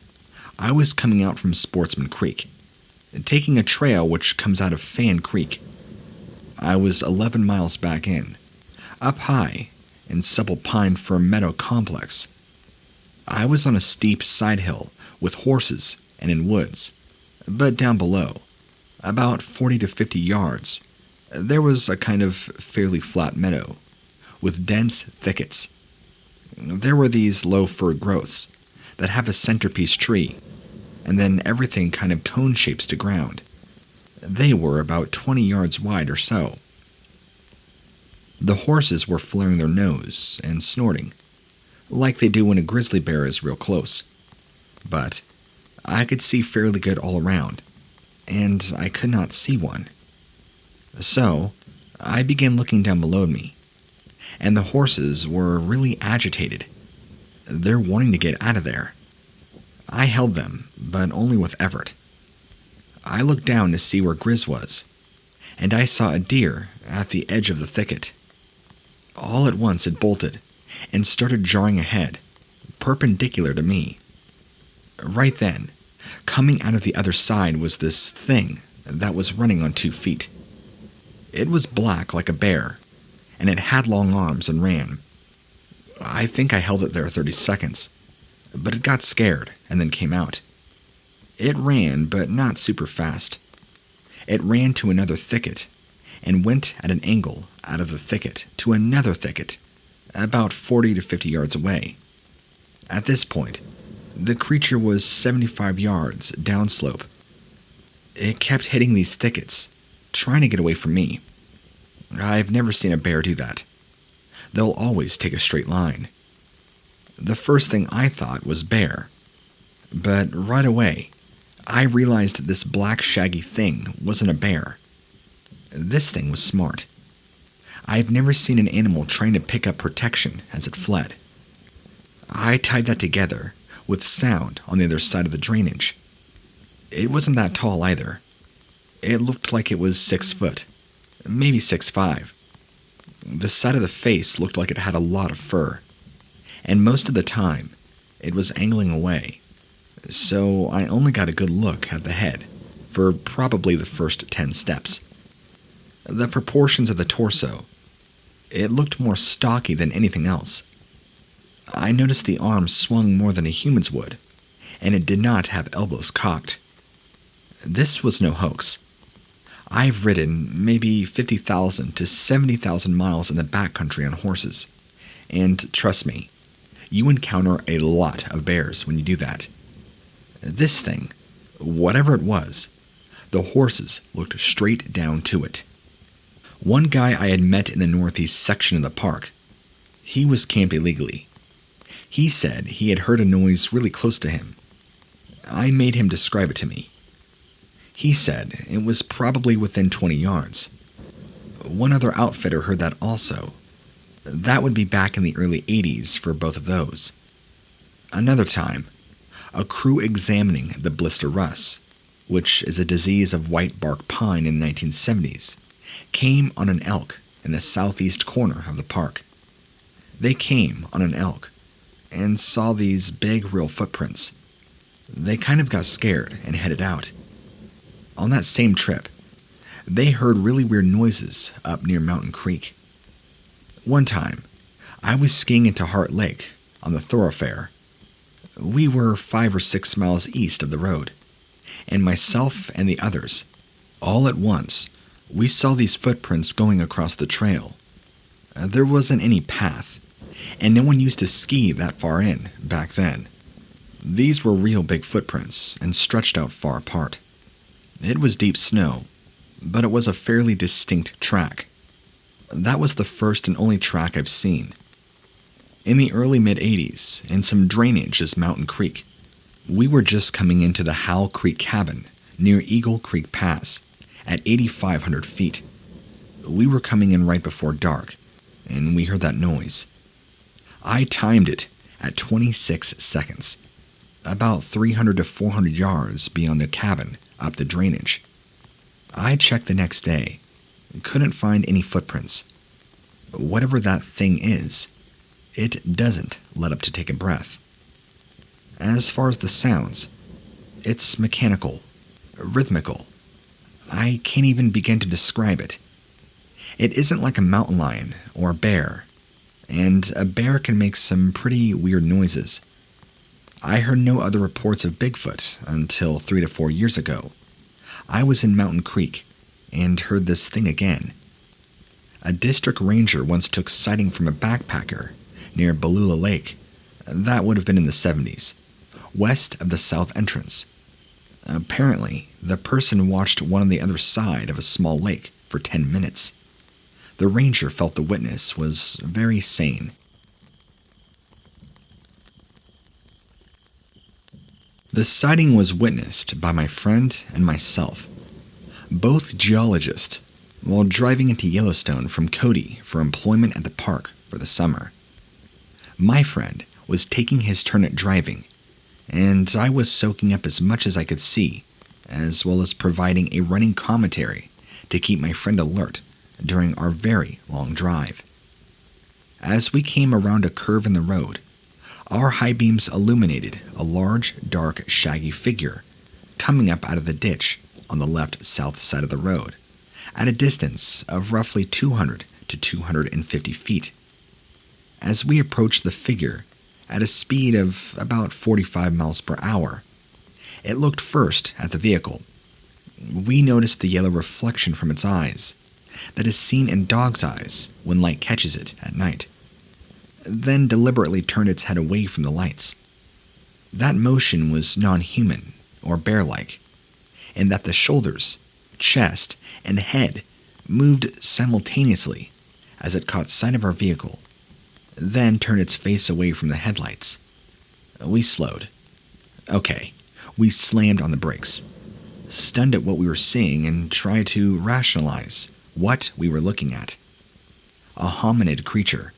I was coming out from Sportsman Creek, taking a trail which comes out of Fan Creek. I was 11 miles back in, up high in supple pine fir meadow complex. I was on a steep side hill with horses and in woods, but down below, about 40 to 50 yards, there was a kind of fairly flat meadow with dense thickets. There were these low fir growths that have a centerpiece tree, and then everything kind of cone shapes to ground. They were about 20 yards wide or so. The horses were flaring their nose and snorting, like they do when a grizzly bear is real close. But I could see fairly good all around, and I could not see one. So I began looking down below me, and the horses were really agitated. They're wanting to get out of there. I held them, but only with effort. I looked down to see where Grizz was, and I saw a deer at the edge of the thicket. All at once it bolted and started jarring ahead, perpendicular to me. Right then, coming out of the other side was this thing that was running on 2 feet. It was black like a bear, and it had long arms and ran. I think I held it there 30 seconds, but it got scared and then came out. It ran, but not super fast. It ran to another thicket and went at an angle out of the thicket to another thicket, about 40 to 50 yards away. At this point, the creature was 75 yards downslope. It kept hitting these thickets, trying to get away from me. I've never seen a bear do that. They'll always take a straight line. The first thing I thought was bear, but right away, I realized this black shaggy thing wasn't a bear. This thing was smart. I've never seen an animal trying to pick up protection as it fled. I tied that together with sound on the other side of the drainage. It wasn't that tall either. It looked like it was 6 foot, maybe 6'5". The side of the face looked like it had a lot of fur, and most of the time, it was angling away, so I only got a good look at the head for probably the first 10 steps. The proportions of the torso, it looked more stocky than anything else. I noticed the arms swung more than a human's would, and it did not have elbows cocked. This was no hoax. I've ridden maybe 50,000 to 70,000 miles in the backcountry on horses, and trust me, you encounter a lot of bears when you do that. This thing, whatever it was, the horses looked straight down to it. One guy I had met in the northeast section of the park, he was camped illegally. He said he had heard a noise really close to him. I made him describe it to me. He said it was probably within 20 yards. One other outfitter heard that also. That would be back in the early 80s for both of those. Another time, a crew examining the blister rust, which is a disease of white bark pine in the 1970s, came on an elk in the southeast corner of the park. They came on an elk and saw these big real footprints. They kind of got scared and headed out. On that same trip, they heard really weird noises up near Mountain Creek. One time, I was skiing into Heart Lake on the thoroughfare. We were 5 or 6 miles east of the road, and myself and the others, all at once, we saw these footprints going across the trail. There wasn't any path, and no one used to ski that far in back then. These were real big footprints and stretched out far apart. It was deep snow, but it was a fairly distinct track. That was the first and only track I've seen. In the early mid-80s, in some drainage as Mountain Creek, we were just coming into the Howell Creek cabin near Eagle Creek Pass at 8,500 feet. We were coming in right before dark, and we heard that noise. I timed it at 26 seconds, about 300 to 400 yards beyond the cabin up the drainage. I checked the next day, couldn't find any footprints. Whatever that thing is, it doesn't let up to take a breath. As far as the sounds, it's mechanical, rhythmical. I can't even begin to describe it. It isn't like a mountain lion or a bear, and a bear can make some pretty weird noises. I heard no other reports of Bigfoot until 3 to 4 years ago. I was in Mountain Creek and heard this thing again. A district ranger once took sighting from a backpacker near Balula Lake. That would have been in the 70s, west of the south entrance. Apparently, the person watched one on the other side of a small lake for 10 minutes. The ranger felt the witness was very sane. The sighting was witnessed by my friend and myself, both geologists, while driving into Yellowstone from Cody for employment at the park for the summer. My friend was taking his turn at driving, and I was soaking up as much as I could see, as well as providing a running commentary to keep my friend alert during our very long drive. As we came around a curve in the road, our high beams illuminated a large, dark, shaggy figure coming up out of the ditch on the left-south side of the road, at a distance of roughly 200 to 250 feet. As we approached the figure at a speed of about 45 miles per hour, it looked first at the vehicle. We noticed the yellow reflection from its eyes that is seen in dogs' eyes when light catches it at night, then deliberately turned its head away from the lights. That motion was non-human or bear-like. and that the shoulders, chest, and head moved simultaneously as it caught sight of our vehicle, then turned its face away from the headlights. We slowed. Okay, we slammed on the brakes, stunned at what we were seeing, and tried to rationalize what we were looking at. A hominid creature,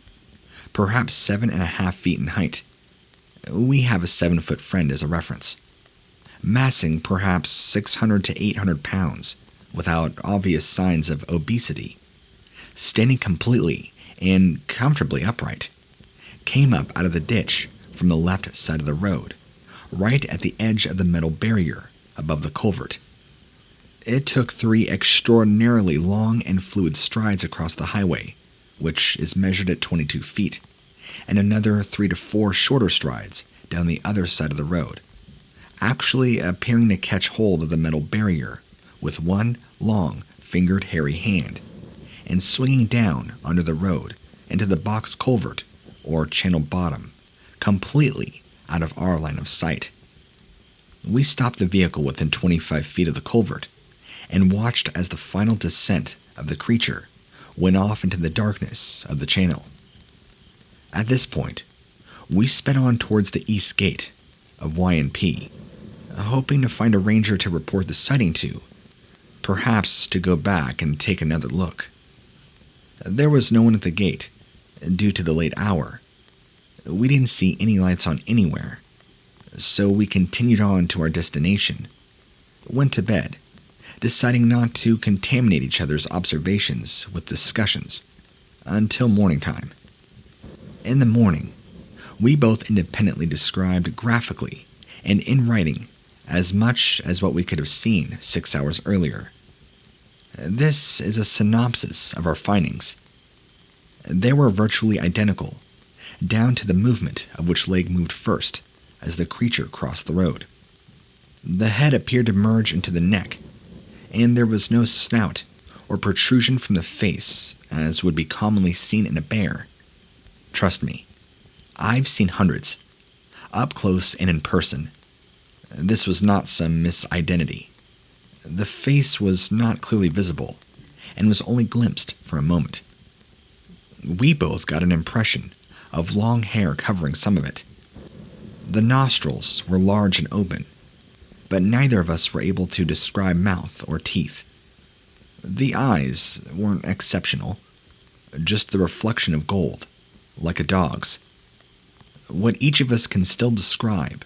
perhaps 7.5 feet in height. We have a 7-foot friend as a reference. Massing perhaps 600 to 800 pounds, without obvious signs of obesity. Standing completely and comfortably upright. Came up out of the ditch from the left side of the road, right at the edge of the metal barrier above the culvert. It took 3 extraordinarily long and fluid strides across the highway, which is measured at 22 feet, and another 3 to 4 shorter strides down the other side of the road, actually appearing to catch hold of the metal barrier with one long, fingered, hairy hand, and swinging down under the road into the box culvert or channel bottom, completely out of our line of sight. We stopped the vehicle within 25 feet of the culvert and watched as the final descent of the creature went off into the darkness of the channel. At this point, we sped on towards the east gate of Y&P, hoping to find a ranger to report the sighting to, perhaps to go back and take another look. There was no one at the gate, due to the late hour. We didn't see any lights on anywhere, so we continued on to our destination, went to bed, deciding not to contaminate each other's observations with discussions until morning time. In the morning, we both independently described graphically and in writing as much as what we could have seen 6 hours earlier. This is a synopsis of our findings. They were virtually identical, down to the movement of which leg moved first as the creature crossed the road. The head appeared to merge into the neck, and there was no snout or protrusion from the face as would be commonly seen in a bear. Trust me, I've seen hundreds, up close and in person. This was not some misidentity. The face was not clearly visible, and was only glimpsed for a moment. We both got an impression of long hair covering some of it. The nostrils were large and open, but neither of us were able to describe mouth or teeth. The eyes weren't exceptional, just the reflection of gold, like a dog's. What each of us can still describe,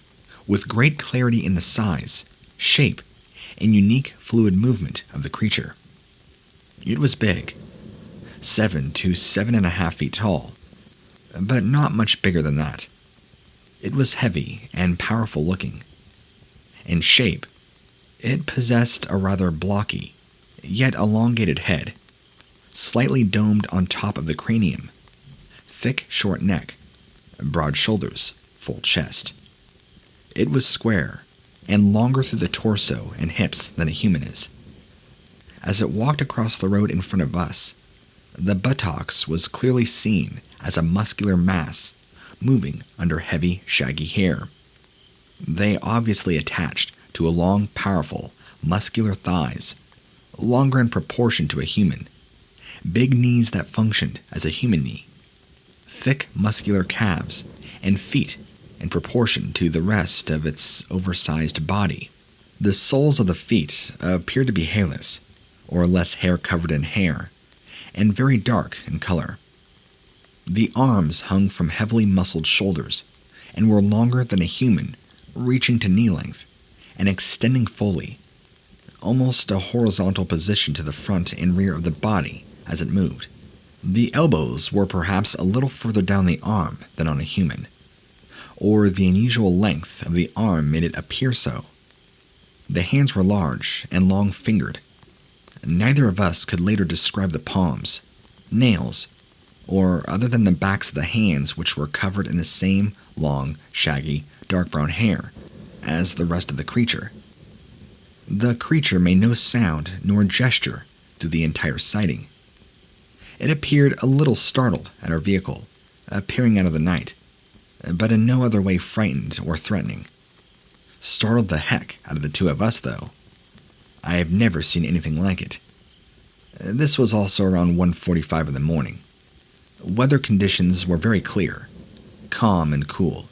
with great clarity in the size, shape, and unique fluid movement of the creature. It was big, 7 to 7.5 feet tall, but not much bigger than that. It was heavy and powerful looking. In shape, it possessed a rather blocky, yet elongated head, slightly domed on top of the cranium, thick short neck, broad shoulders, full chest. It was square and longer through the torso and hips than a human is. As it walked across the road in front of us, the buttocks was clearly seen as a muscular mass moving under heavy, shaggy hair. They obviously attached to a long, powerful, muscular thighs, longer in proportion to a human, big knees that functioned as a human knee, thick, muscular calves, and feet in proportion to the rest of its oversized body. The soles of the feet appeared to be hairless, or less hair covered in hair, and very dark in color. The arms hung from heavily muscled shoulders, and were longer than a human, reaching to knee length, and extending fully, almost a horizontal position to the front and rear of the body as it moved. The elbows were perhaps a little further down the arm than on a human, or the unusual length of the arm made it appear so. The hands were large and long-fingered. Neither of us could later describe the palms, nails, or other than the backs of the hands, which were covered in the same long, shaggy, dark brown hair as the rest of the creature. The creature made no sound nor gesture through the entire sighting. It appeared a little startled at our vehicle, appearing out of the night, but in no other way frightened or threatening. Startled the heck out of the two of us, though. I have never seen anything like it. This was also around 1:45 in the morning. Weather conditions were very clear, calm and cool.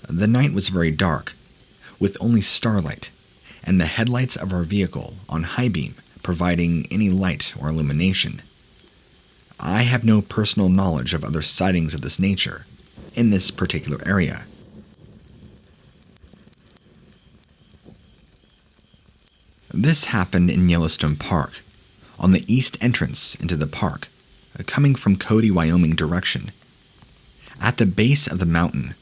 The night was very dark, with only starlight, and the headlights of our vehicle on high beam providing any light or illumination. I have no personal knowledge of other sightings of this nature in this particular area. This happened in Yellowstone Park, on the east entrance into the park, coming from Cody, Wyoming direction. At the base of the mountain,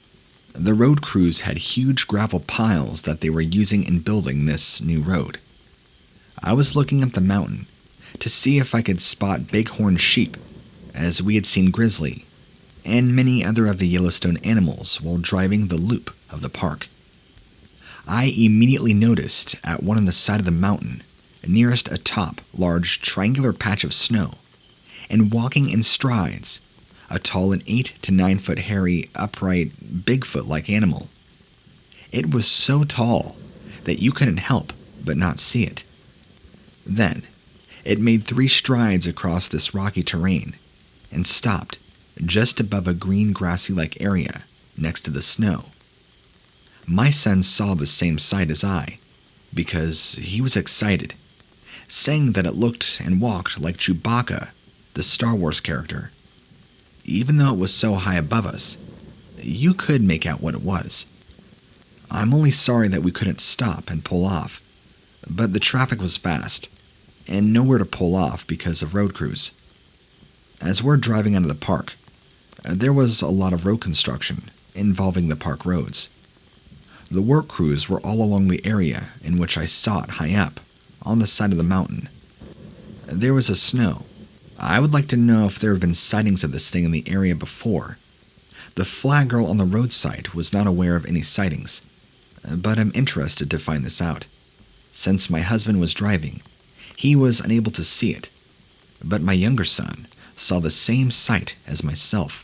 the road crews had huge gravel piles that they were using in building this new road. I was looking up the mountain to see if I could spot bighorn sheep, as we had seen grizzly, and many other of the Yellowstone animals while driving the loop of the park. I immediately noticed at one on the side of the mountain, nearest a top, large triangular patch of snow, and walking in strides, a tall and 8 to 9 foot hairy, upright, Bigfoot-like animal. It was so tall that you couldn't help but not see it. Then, it made 3 strides across this rocky terrain and stopped just above a green grassy-like area next to the snow. My son saw the same sight as I, because he was excited, saying that it looked and walked like Chewbacca, the Star Wars character. Even though it was so high above us, you could make out what it was. I'm only sorry that we couldn't stop and pull off, but the traffic was fast, and nowhere to pull off because of road crews. As we're driving out of the park, there was a lot of road construction involving the park roads. The work crews were all along the area in which I saw it high up, on the side of the mountain. There was a snow. I would like to know if there have been sightings of this thing in the area before. The flag girl on the roadside was not aware of any sightings, but I'm interested to find this out. Since my husband was driving, he was unable to see it, but my younger son saw the same sight as myself.